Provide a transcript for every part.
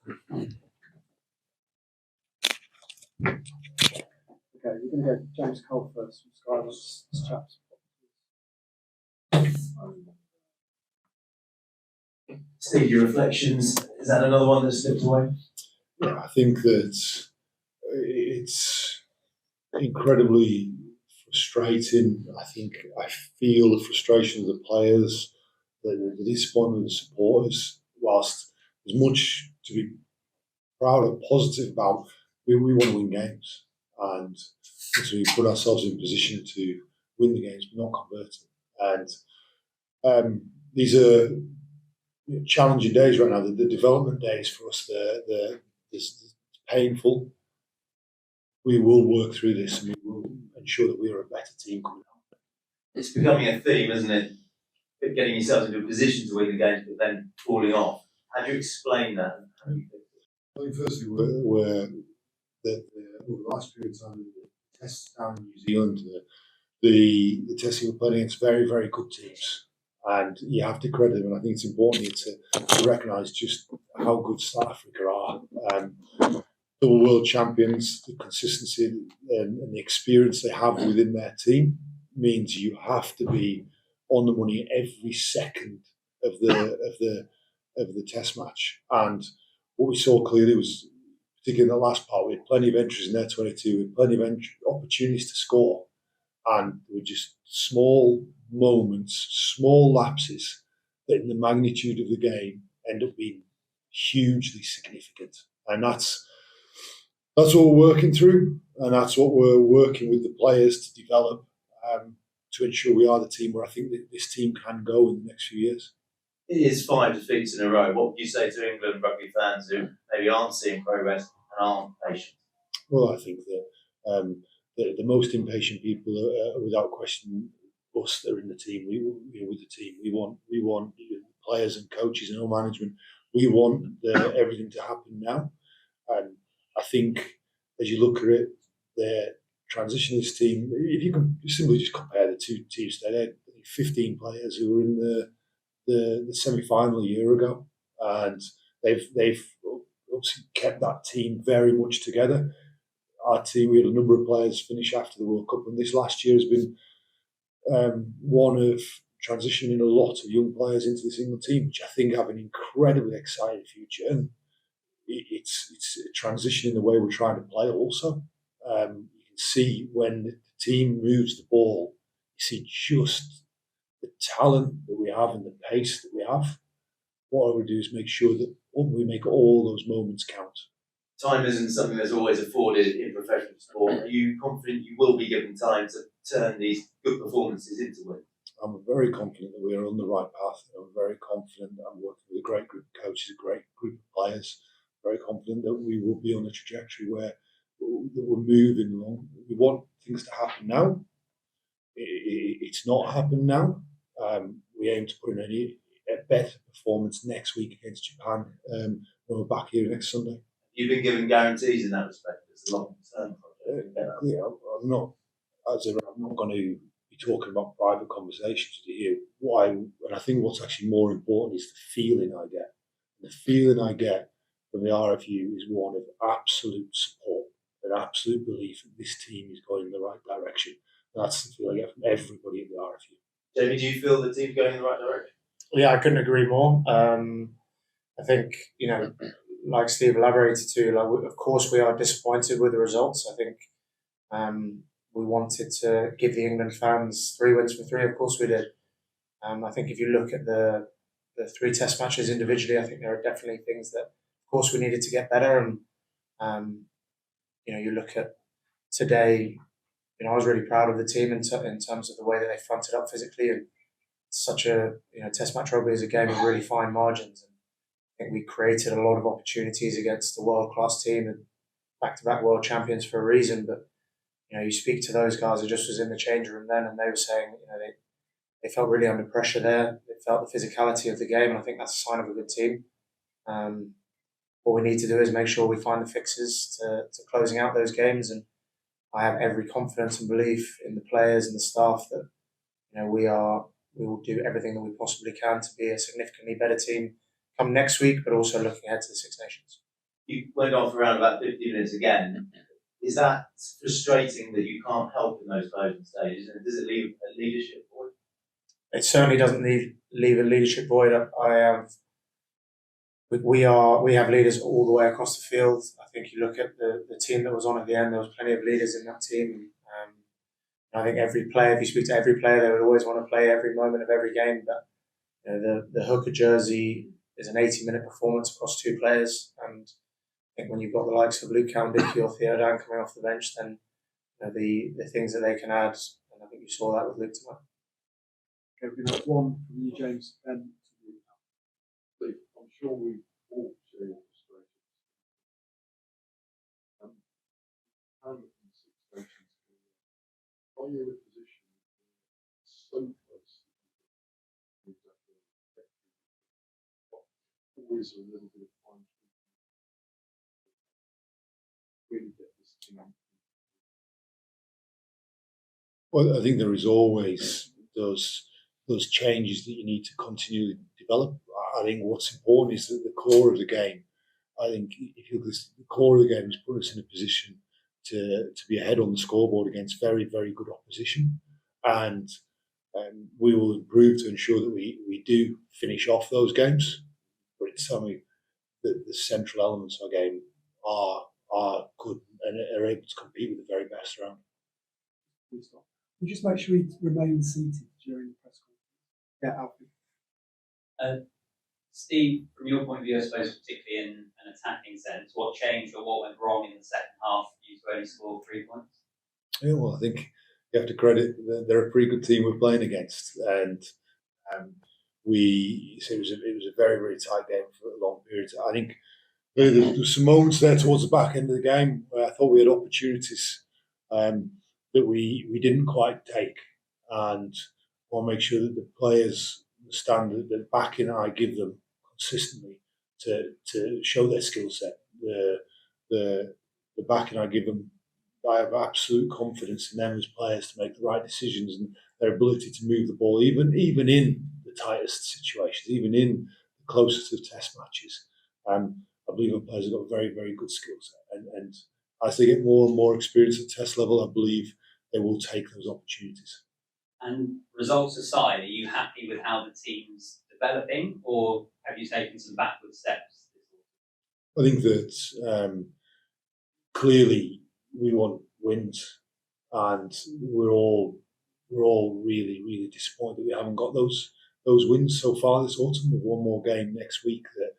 Okay, we're going to go to James Cole first from Sky. Let's chat. Steve, your reflections, is that another one that slipped away? Yeah, I think that it's incredibly frustrating. I feel the frustration of the players, the disappointment of the supporters. Whilst there's much to be proud and positive about, we want to win games, and so we put ourselves in position to win the games, but not convert it. And these are challenging days right now. The development days for us, it's painful. We will work through this, and we will ensure that we are a better team coming out. It's becoming a theme, isn't it? Getting yourselves into a position to win the games, but then falling off. How do you explain that? I think firstly, over the last period of time, the tests down in New Zealand, the testing we're playing against very, very good teams. And you have to credit them, and I think it's important to recognise just how good South Africa are. Double world champions, the consistency and the experience they have within their team means you have to be on the money every second of the test match. And what we saw clearly was, particularly in the last part, we had plenty of entries in their 22, we had plenty of opportunities to score, and there were just small moments, small lapses that in the magnitude of the game end up being hugely significant. And that's what we're working through, and that's what we're working with the players to develop to ensure we are the team where I think that this team can go in the next few years. It is 5 defeats in a row. What would you say to England rugby fans who maybe aren't seeing progress and aren't patient? Well, I think that the most impatient people are without question us that are in the team. With the team, we want players and coaches and all management. We want everything to happen now, and I think as you look at it, the transition of this team, if you can simply just compare the two teams today, they had 15 players who were in the semi-final a year ago, and they've obviously kept that team very much together. Our team, we had a number of players finish after the World Cup, and this last year has been one of transitioning a lot of young players into the single team, which I think have an incredibly exciting future. And it's a transition in the way we're trying to play also. You can see when the team moves the ball, you see just the talent that we have and the pace that we have. What I would do is make sure that we make all those moments count. Time isn't something that's always afforded in professional sport. Are you confident you will be given time to turn these good performances into wins? I'm very confident that we are on the right path. I'm very confident that I'm working with a great group of coaches, a great group of players. Very confident that we will be on a trajectory where we're moving along. We want things to happen now. It's not happened now. We aim to put in a better performance next week against Japan when we're back here next Sunday. You've been given guarantees in that respect. It's a long-term project. Yeah, I'm not going to be talking about private conversations with you here. And I think what's actually more important is the feeling I get. The feeling I get from the RFU is one of absolute support, an absolute belief that this team is going in the right direction. That's the feeling I get from everybody at the RFU. Jamie, do you feel the team's going in the right direction? Yeah, I couldn't agree more. I think, like Steve elaborated too, of course we are disappointed with the results. I think we wanted to give the England fans 3 wins from 3. Of course we did. I think if you look at the 3 test matches individually, I think there are definitely things that, of course, we needed to get better. And, you look at today, I was really proud of the team in terms of the way that they fronted up physically. And such a, test match rugby is a game of really fine margins. And I think we created a lot of opportunities against the world-class team and back-to-back world champions for a reason. But, you speak to those guys. I just was in the change room then, and they were saying, they felt really under pressure there. They felt the physicality of the game, and I think that's a sign of a good team. What we need to do is make sure we find the fixes to closing out those games, and I have every confidence and belief in the players and the staff that we will do everything that we possibly can to be a significantly better team come next week, but also looking ahead to the Six Nations. You went on for around about 50 minutes again. Is that frustrating that you can't help in those closing stages? And does it leave a leadership void? It certainly doesn't leave a leadership void. We have leaders all the way across the field. I think you look at the team that was on at the end, there was plenty of leaders in that team. I think every player, if you speak to every player, they would always want to play every moment of every game. But you know, the hooker jersey is an 80-minute performance across two players. And I think when you've got the likes of Luke Cowan-Dickey or Theo Dan coming off the bench, then you know, the things that they can add, and I think you saw that with Luke tonight. Okay, we're going to have one from you, James, and Steve. I'm sure we all share your frustrations. Are you in a position so close to exactly always a little bit of time to really get this team? Well, I think there is always those changes that you need to continually develop. I think what's important is that the core of the game. I think if you look at the core of the game, has put us in a position to be ahead on the scoreboard against very, very good opposition, and we will improve to ensure that we do finish off those games. But it's something that the central elements of our game are good and are able to compete with the very best around. Please stop. You just make sure you remain seated during the press conference. Yeah, Alfie. Steve, from your point of view, I suppose, particularly in an attacking sense, what changed or what went wrong in the second half for you to only score 3 points? Yeah, well, I think you have to credit they're a pretty good team we're playing against, and it was a very, very tight game for a long period. I think there was some moments there towards the back end of the game where I thought we had opportunities that we didn't quite take, and I want to make sure that the players understand that the backing I give them consistently to show their skill set, the backing I give them, I have absolute confidence in them as players to make the right decisions and their ability to move the ball, even in the tightest situations, even in the closest of test matches. I believe our players have got a very, very good skill set, and as they get more and more experience at test level, I believe they will take those opportunities. And results aside, are you happy with how the team's developing, or have you taken some backward steps? I think that clearly we want wins, and we're all really, really disappointed that we haven't got those wins so far this autumn. We've one more game next week that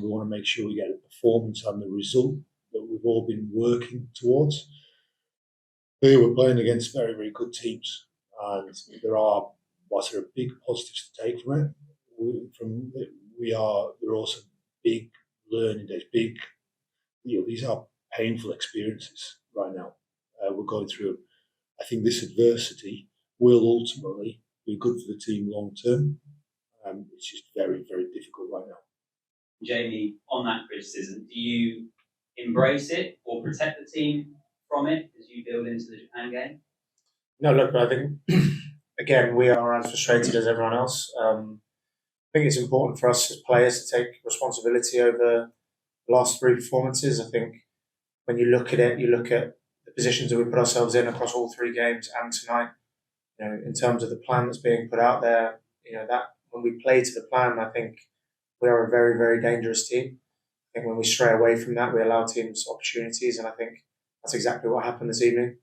we want to make sure we get the performance and the result that we've all been working towards. Here we're playing against very, very good teams, and there are big positives to take from it. There are also big learning days. These are painful experiences right now. We're going through. I think this adversity will ultimately be good for the team long term. It's just very, very difficult right now. Jamie, on that criticism, do you embrace it or protect the team from it as you build into the Japan game? No, look, I think again we are as frustrated as everyone else. I think it's important for us as players to take responsibility over the last three performances. I think when you look at it, you look at the positions that we put ourselves in across all three games and tonight. You know, in terms of the plan that's being put out there, you know that when we play to the plan, I think we are a very, very dangerous team. I think when we stray away from that, we allow teams opportunities, and I think that's exactly what happened this evening.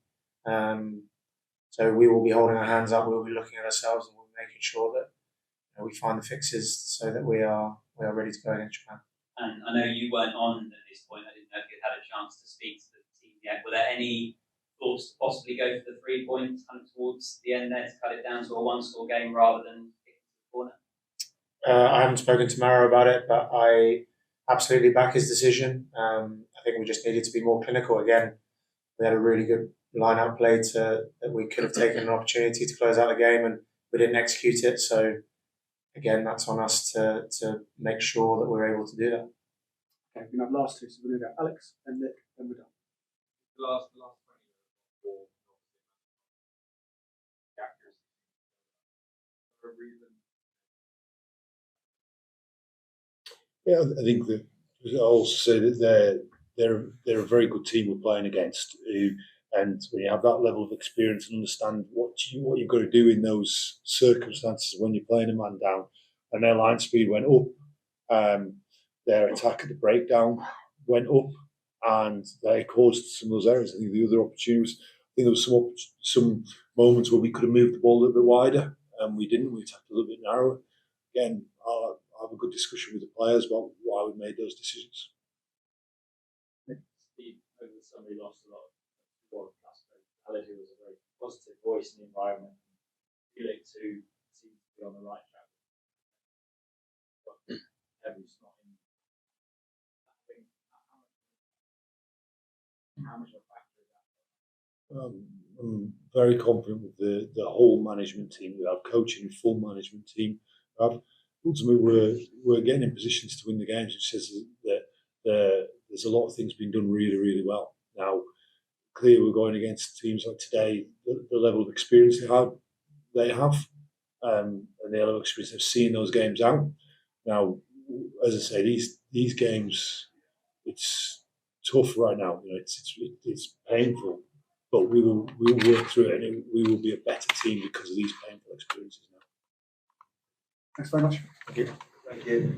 So we will be holding our hands up. We will be looking at ourselves, and we'll be making sure that we find the fixes so that we are ready to go against Japan. And I know you weren't on at this point. I didn't know if you'd had a chance to speak to the team yet. Were there any thoughts to possibly go for the 3 points kind of towards the end there to cut it down to a one-score game rather than kicking the corner? I haven't spoken to Maro about it, but I absolutely back his decision. I think we just needed to be more clinical. Again, we had a really good line-out play that we could have taken an opportunity to close out the game, and we didn't execute it. So, again, that's on us to make sure that we're able to do that. Okay, we have last two, so we're going to go Alex and Nick, and we're done. The last 20 years for reason. Yeah, I think that I also say that they're a very good team we're playing against. And when you have that level of experience and understand what you've got to do in those circumstances when you're playing a man down, and their line speed went up, their attack at the breakdown went up, and they caused some of those errors. I think the other opportunities, I think there was some moments where we could have moved the ball a little bit wider, and we didn't. We attacked a little bit narrower. Again, I'll have a good discussion with the players about why we made those decisions. Steve, over the summer, he lost a lot of world class personality. Was a very positive voice in the environment. Felix, who seems to be on the right track, but every's not in. I think how much of a factor is that? I'm very confident with the whole management team. We have coaching, full management team. Ultimately, we're getting in positions to win the games, which says that there's a lot of things being done really, really well. Now, clearly, we're going against teams like today. The level of experience they have, and the level of experience they've seen those games out. Now, as I say, these games, it's tough right now. It's painful, but we will work through it, and we will be a better team because of these painful experiences now. Thanks very much. Thank you. Thank you.